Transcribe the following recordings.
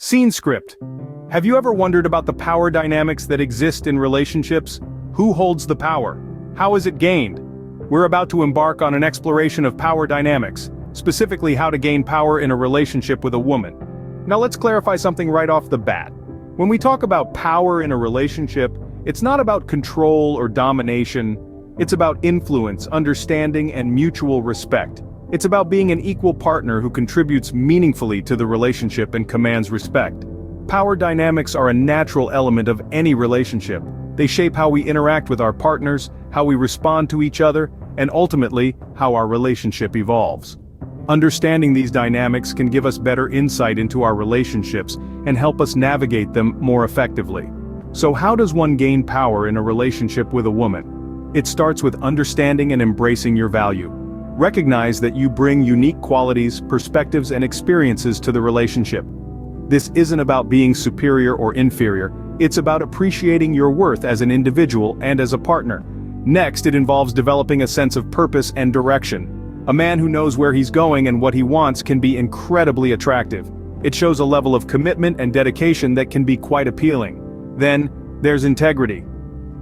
Scene script. Have you ever wondered about the power dynamics that exist in relationships? Who holds the power? How is it gained? We're about to embark on an exploration of power dynamics, specifically how to gain power in a relationship with a woman. Now let's clarify something right off the bat. When we talk about power in a relationship, it's not about control or domination. It's about influence, understanding, and mutual respect. It's about being an equal partner who contributes meaningfully to the relationship and commands respect. Power dynamics are a natural element of any relationship. They shape how we interact with our partners, how we respond to each other, and ultimately, how our relationship evolves. Understanding these dynamics can give us better insight into our relationships and help us navigate them more effectively. So how does one gain power in a relationship with a woman? It starts with understanding and embracing your value. Recognize that you bring unique qualities, perspectives, and experiences to the relationship. This isn't about being superior or inferior, it's about appreciating your worth as an individual and as a partner. Next, it involves developing a sense of purpose and direction. A man who knows where he's going and what he wants can be incredibly attractive. It shows a level of commitment and dedication that can be quite appealing. Then, there's integrity.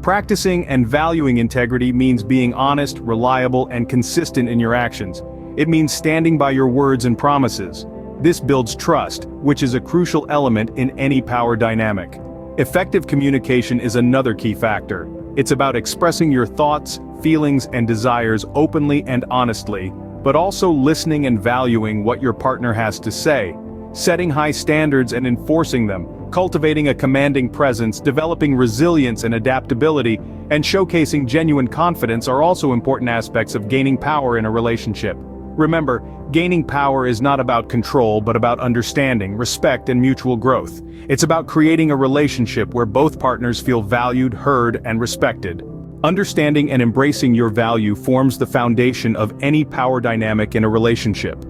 Practicing and valuing integrity means being honest, reliable, and consistent in your actions. It means standing by your words and promises. This builds trust, which is a crucial element in any power dynamic. Effective communication is another key factor. It's about expressing your thoughts, feelings, and desires openly and honestly, but also listening and valuing what your partner has to say, setting high standards and enforcing them, cultivating a commanding presence, developing resilience and adaptability, and showcasing genuine confidence are also important aspects of gaining power in a relationship. Remember, gaining power is not about control but about understanding, respect, and mutual growth. It's about creating a relationship where both partners feel valued, heard, and respected. Understanding and embracing your value forms the foundation of any power dynamic in a relationship.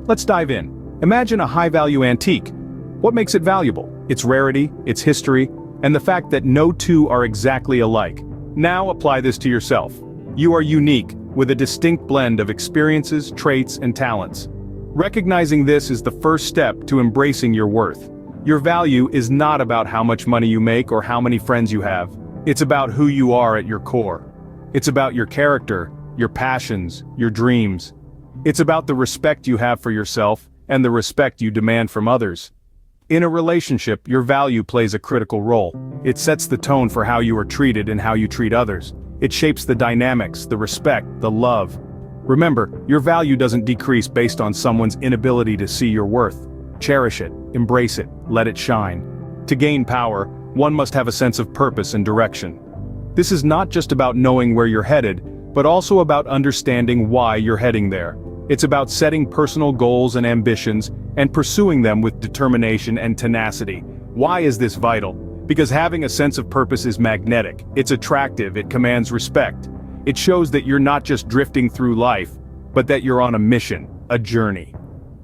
Let's dive in. Imagine a high-value antique. What makes it valuable? Its rarity, its history, and the fact that no two are exactly alike. Now apply this to yourself. You are unique, with a distinct blend of experiences, traits, and talents. Recognizing this is the first step to embracing your worth. Your value is not about how much money you make or how many friends you have. It's about who you are at your core. It's about your character, your passions, your dreams. It's about the respect you have for yourself and the respect you demand from others. In a relationship, your value plays a critical role. It sets the tone for how you are treated and how you treat others. It shapes the dynamics, the respect, the love. Remember, your value doesn't decrease based on someone's inability to see your worth. Cherish it, embrace it, let it shine. To gain power, one must have a sense of purpose and direction. This is not just about knowing where you're headed, but also about understanding why you're heading there. It's about setting personal goals and ambitions and pursuing them with determination and tenacity. Why is this vital? Because having a sense of purpose is magnetic, it's attractive, it commands respect. It shows that you're not just drifting through life, but that you're on a mission, a journey.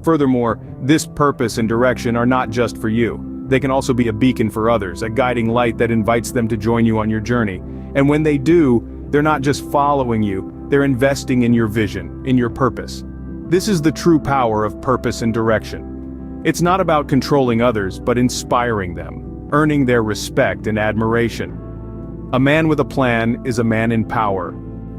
Furthermore, this purpose and direction are not just for you. They can also be a beacon for others, a guiding light that invites them to join you on your journey. And when they do, they're not just following you, they're investing in your vision, in your purpose. This is the true power of purpose and direction. It's not about controlling others, but inspiring them, earning their respect and admiration. A man with a plan is a man in power.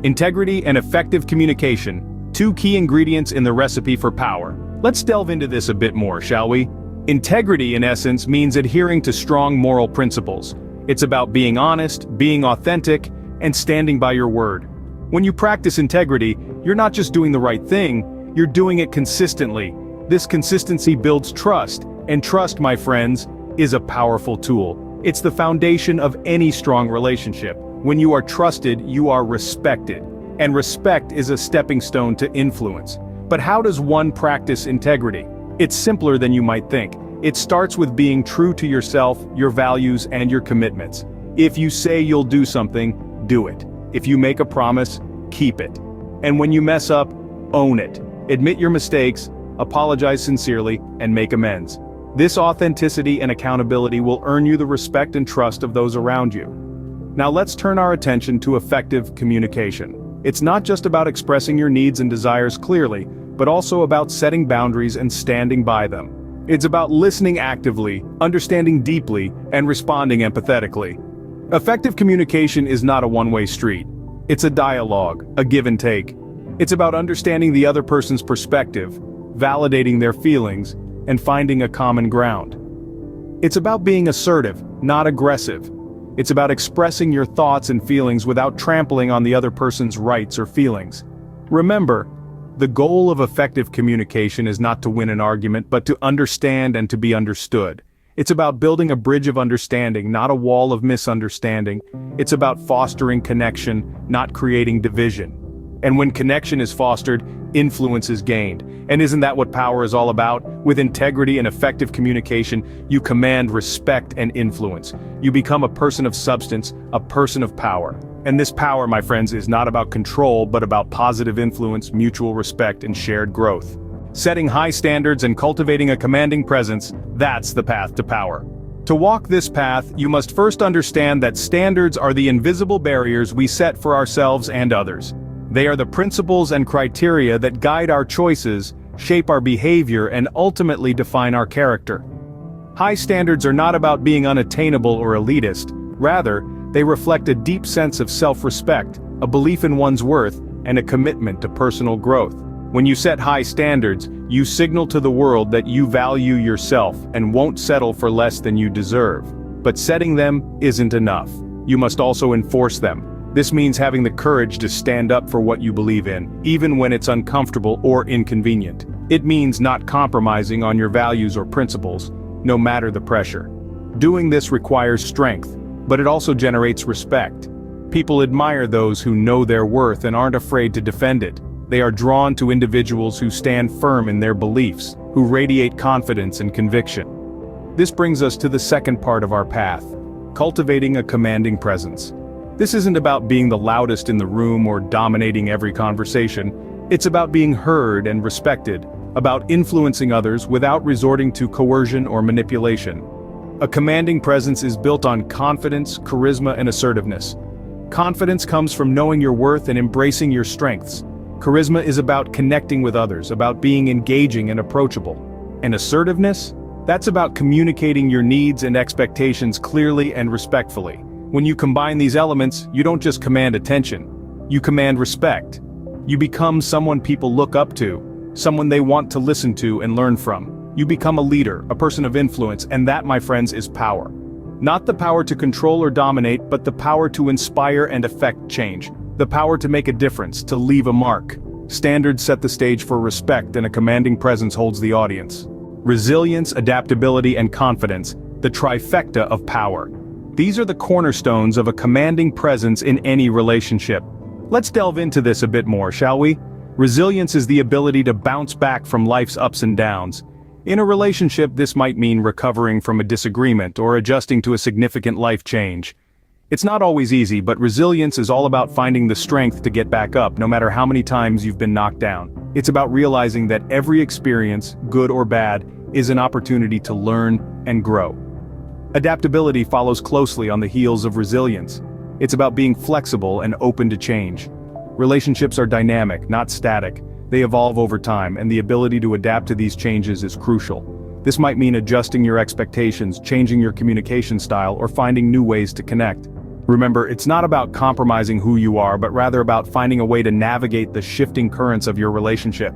Integrity and effective communication, two key ingredients in the recipe for power. Let's delve into this a bit more, shall we? Integrity, in essence, means adhering to strong moral principles. It's about being honest, being authentic, and standing by your word. When you practice integrity, you're not just doing the right thing, you're doing it consistently. This consistency builds trust, and trust, my friends, is a powerful tool. It's the foundation of any strong relationship. When you are trusted, you are respected. And respect is a stepping stone to influence. But how does one practice integrity? It's simpler than you might think. It starts with being true to yourself, your values, and your commitments. If you say you'll do something, do it. If you make a promise, keep it. And when you mess up, own it. Admit your mistakes, apologize sincerely, and make amends. This authenticity and accountability will earn you the respect and trust of those around you. Now let's turn our attention to effective communication. It's not just about expressing your needs and desires clearly, but also about setting boundaries and standing by them. It's about listening actively, understanding deeply, and responding empathetically. Effective communication is not a one-way street. It's a dialogue, a give and take. It's about understanding the other person's perspective, validating their feelings, and finding a common ground. It's about being assertive, not aggressive. It's about expressing your thoughts and feelings without trampling on the other person's rights or feelings. Remember, the goal of effective communication is not to win an argument, but to understand and to be understood. It's about building a bridge of understanding, not a wall of misunderstanding. It's about fostering connection, not creating division. And when connection is fostered, influence is gained. And isn't that what power is all about? With integrity and effective communication, you command respect and influence. You become a person of substance, a person of power. And this power, my friends, is not about control, but about positive influence, mutual respect, and shared growth. Setting high standards and cultivating a commanding presence, that's the path to power. To walk this path, you must first understand that standards are the invisible barriers we set for ourselves and others. They are the principles and criteria that guide our choices, shape our behavior, and ultimately define our character. High standards are not about being unattainable or elitist. Rather, they reflect a deep sense of self-respect, a belief in one's worth, and a commitment to personal growth. When you set high standards, you signal to the world that you value yourself and won't settle for less than you deserve. But setting them isn't enough. You must also enforce them. This means having the courage to stand up for what you believe in, even when it's uncomfortable or inconvenient. It means not compromising on your values or principles, no matter the pressure. Doing this requires strength, but it also generates respect. People admire those who know their worth and aren't afraid to defend it. They are drawn to individuals who stand firm in their beliefs, who radiate confidence and conviction. This brings us to the second part of our path: cultivating a commanding presence. This isn't about being the loudest in the room or dominating every conversation. It's about being heard and respected, about influencing others without resorting to coercion or manipulation. A commanding presence is built on confidence, charisma, and assertiveness. Confidence comes from knowing your worth and embracing your strengths. Charisma is about connecting with others, about being engaging and approachable. And assertiveness? That's about communicating your needs and expectations clearly and respectfully. When you combine these elements, you don't just command attention. You command respect. You become someone people look up to, someone they want to listen to and learn from. You become a leader, a person of influence, and that, my friends, is power. Not the power to control or dominate, but the power to inspire and affect change. The power to make a difference, to leave a mark. Standards set the stage for respect, and a commanding presence holds the audience. Resilience, adaptability, and confidence, the trifecta of power. These are the cornerstones of a commanding presence in any relationship. Let's delve into this a bit more, shall we? Resilience is the ability to bounce back from life's ups and downs. In a relationship, this might mean recovering from a disagreement or adjusting to a significant life change. It's not always easy, but resilience is all about finding the strength to get back up, no matter how many times you've been knocked down. It's about realizing that every experience, good or bad, is an opportunity to learn and grow. Adaptability follows closely on the heels of resilience. It's about being flexible and open to change. Relationships are dynamic, not static. They evolve over time, and the ability to adapt to these changes is crucial. This might mean adjusting your expectations, changing your communication style, or finding new ways to connect. Remember, it's not about compromising who you are, but rather about finding a way to navigate the shifting currents of your relationship.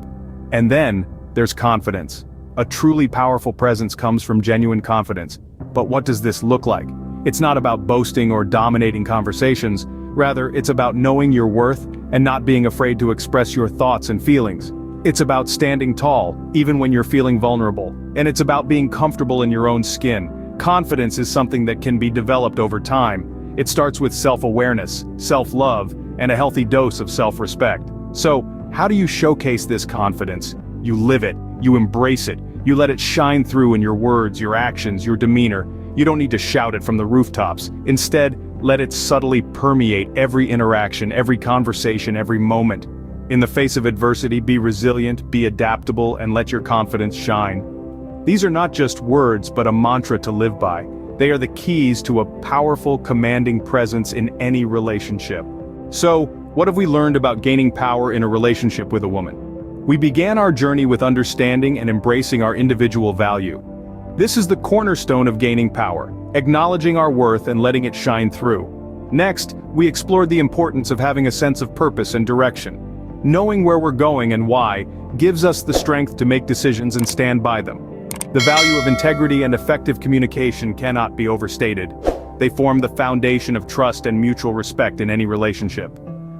And then, there's confidence. A truly powerful presence comes from genuine confidence. But what does this look like? It's not about boasting or dominating conversations. Rather, it's about knowing your worth and not being afraid to express your thoughts and feelings. It's about standing tall, even when you're feeling vulnerable. And it's about being comfortable in your own skin. Confidence is something that can be developed over time. It starts with self-awareness, self-love, and a healthy dose of self-respect. So, how do you showcase this confidence? You live it, you embrace it, you let it shine through in your words, your actions, your demeanor. You don't need to shout it from the rooftops. Instead, let it subtly permeate every interaction, every conversation, every moment. In the face of adversity, be resilient, be adaptable, and let your confidence shine. These are not just words, but a mantra to live by. They are the keys to a powerful, commanding presence in any relationship. So, what have we learned about gaining power in a relationship with a woman? We began our journey with understanding and embracing our individual value. This is the cornerstone of gaining power, acknowledging our worth and letting it shine through. Next, we explored the importance of having a sense of purpose and direction. Knowing where we're going and why gives us the strength to make decisions and stand by them. The value of integrity and effective communication cannot be overstated. They form the foundation of trust and mutual respect in any relationship.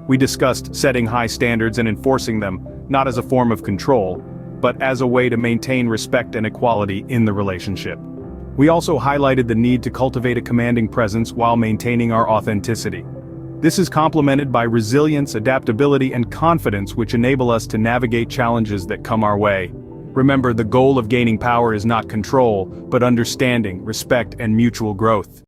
We discussed setting high standards and enforcing them, not as a form of control, but as a way to maintain respect and equality in the relationship. We also highlighted the need to cultivate a commanding presence while maintaining our authenticity. This is complemented by resilience, adaptability, and confidence which enable us to navigate challenges that come our way. Remember, the goal of gaining power is not control, but understanding, respect, and mutual growth.